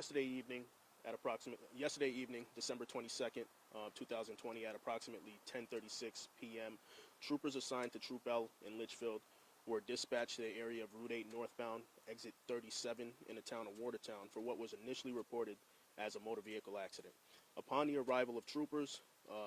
yesterday evening, December 22nd, 2020, at approximately 10:36 p.m., troopers assigned to Troop L in Litchfield were dispatched to the area of Route 8 northbound, exit 37 in the town of Watertown for what was initially reported as a motor vehicle accident. Upon the arrival of troopers,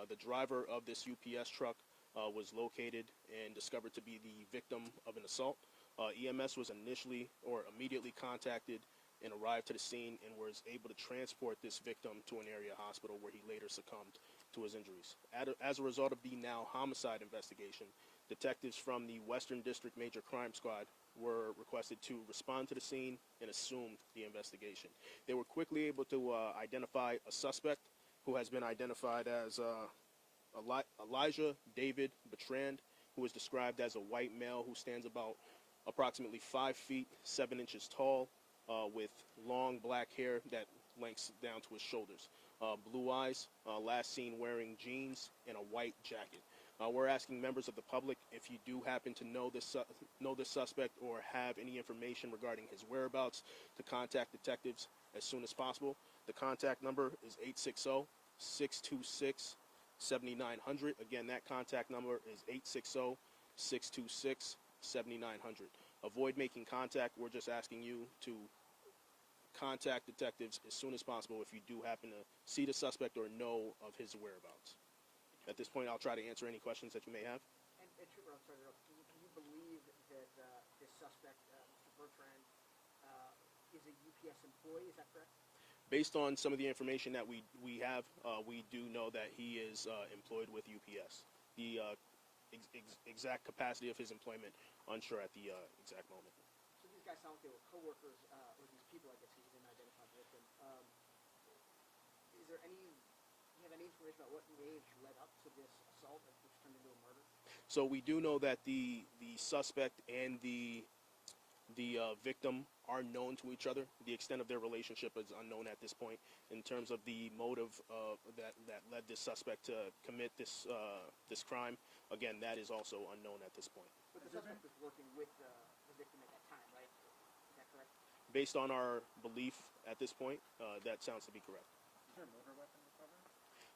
the driver of this UPS truck was located and discovered to be the victim of an assault. EMS was immediately contacted and arrived to the scene and was able to transport this victim to an area hospital where he later succumbed to his injuries. As a result of the now homicide investigation, detectives from the Western District Major Crime Squad were requested to respond to the scene and assume the investigation. They were quickly able to identify a suspect who has been identified as Elijah David Bertrand, who is described as a white male who stands about approximately 5 feet 7 inches tall, with long black hair that lengths down to his shoulders, blue eyes, last seen wearing jeans and a white jacket. We're asking members of the public, if you do happen to know this suspect or have any information regarding his whereabouts, to contact detectives as soon as possible. The contact number is 860-626-7900. Again, that contact number is 860-626-7900. Avoid making contact. We're just asking you to contact detectives as soon as possible if you do happen to see the suspect or know of his whereabouts. At this point, I'll try to answer any questions that you may have. And Trooper, I'm sorry, do you believe that this suspect, Mr. Bertrand, is a UPS employee? Is that correct? Based on some of the information that we have, we do know that he is employed with UPS. The exact capacity of his employment, unsure at the exact moment. So these guys sound like they were co-workers, or these people, I guess, he didn't identify with them. Do you have any information about what may have led up to this assault, which turned into a murder? So we do know that the suspect and the victim are known to each other. The extent of their relationship is unknown at this point. In terms of the motive that led this suspect to commit this crime, again, that is also unknown at this point. But the suspect was working with the victim at that time, right? Is that correct? Based on our belief at this point, that sounds to be correct. Is there a motor weapon recovered?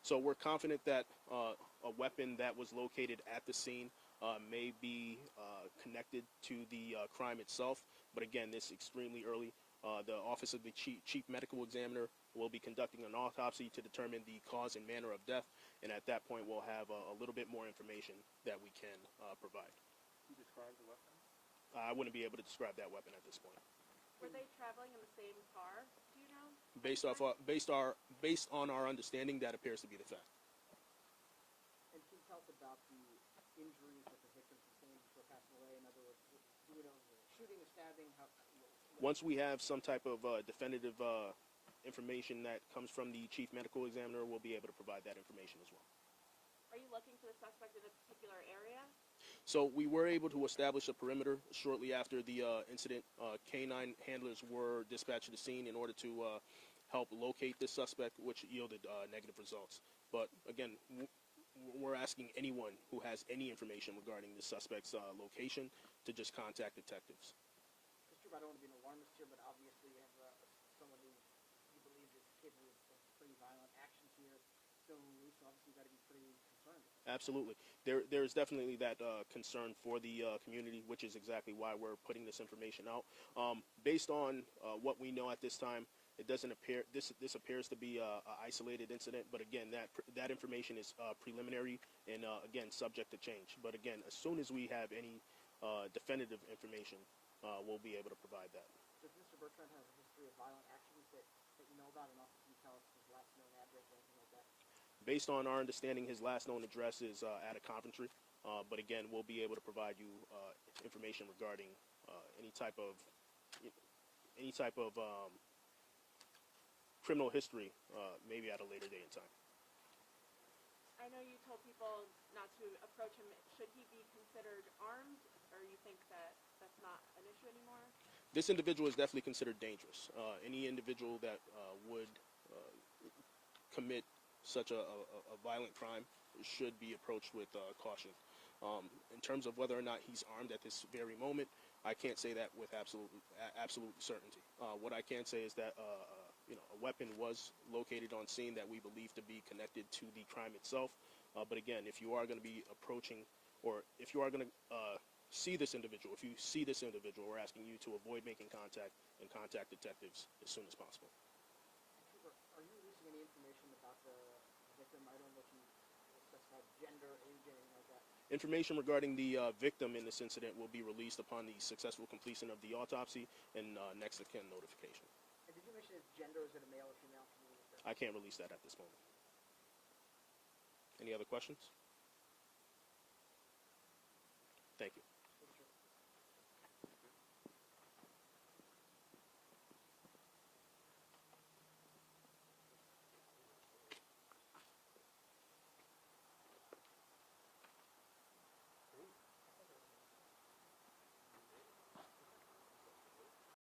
So we're confident that a weapon that was located at the scene may be connected to the crime itself. But again, this is extremely early. The Office of the Chief Medical Examiner will be conducting an autopsy to determine the cause and manner of death. And at that point, we'll have a little bit more information that we can provide. Can you describe the weapon? I wouldn't be able to describe that weapon at this point. Were they traveling in the same car? Do you know? Based on our understanding, that appears to be the fact. And can you tell us about the injuries that the victim sustained before passing away? In other words, do we know if it was a shooting, a stabbing? Once we have some type of definitive information that comes from the Chief Medical Examiner, we'll be able to provide that information as well. Are you looking for the suspect in a particular area? So we were able to establish a perimeter shortly after the incident. Canine handlers were dispatched to the scene in order to help locate this suspect, which yielded negative results. But again, we're asking anyone who has any information regarding the suspect's location to just contact detectives. Mr. Trooper, I don't want to be an alarmist here, but obviously you have someone who you believe is capable of pretty violent actions here. So obviously you've got to be pretty concerned. Absolutely. There's definitely that concern for the community, which is exactly why we're putting this information out. Based on what we know at this time, it doesn't appear this appears to be a isolated incident. But again, that information is preliminary and again subject to change. But again, as soon as we have any definitive information, we'll be able to provide that. Does Mr. Bertrand have a history of violent actions that you know about, and also can you tell us his last known address or anything like that? Based on our understanding, his last known address is at a Coventry. But again, we'll be able to provide you information regarding any type of criminal history, maybe at a later date in time. I know you told people not to approach him. Should he be considered armed, or you think that that's not an issue anymore? This individual is definitely considered dangerous. Any individual that would commit such a violent crime should be approached with caution. In terms of whether or not he's armed at this very moment, I can't say that with absolute certainty. What I can say is that a weapon was located on scene that we believe to be connected to the crime itself. But again, if you are going to be approaching, or if you are going to see this individual, if you see this individual, we're asking you to avoid making contact and contact detectives as soon as possible. Trooper, are you releasing any information about the victim? I don't know if you specified gender, age, anything like that. Information regarding the victim in this incident will be released upon the successful completion of the autopsy and next of kin notification. And did you mention his gender? Is it a male or female? Can you release that? I can't release that at this moment. Any other questions?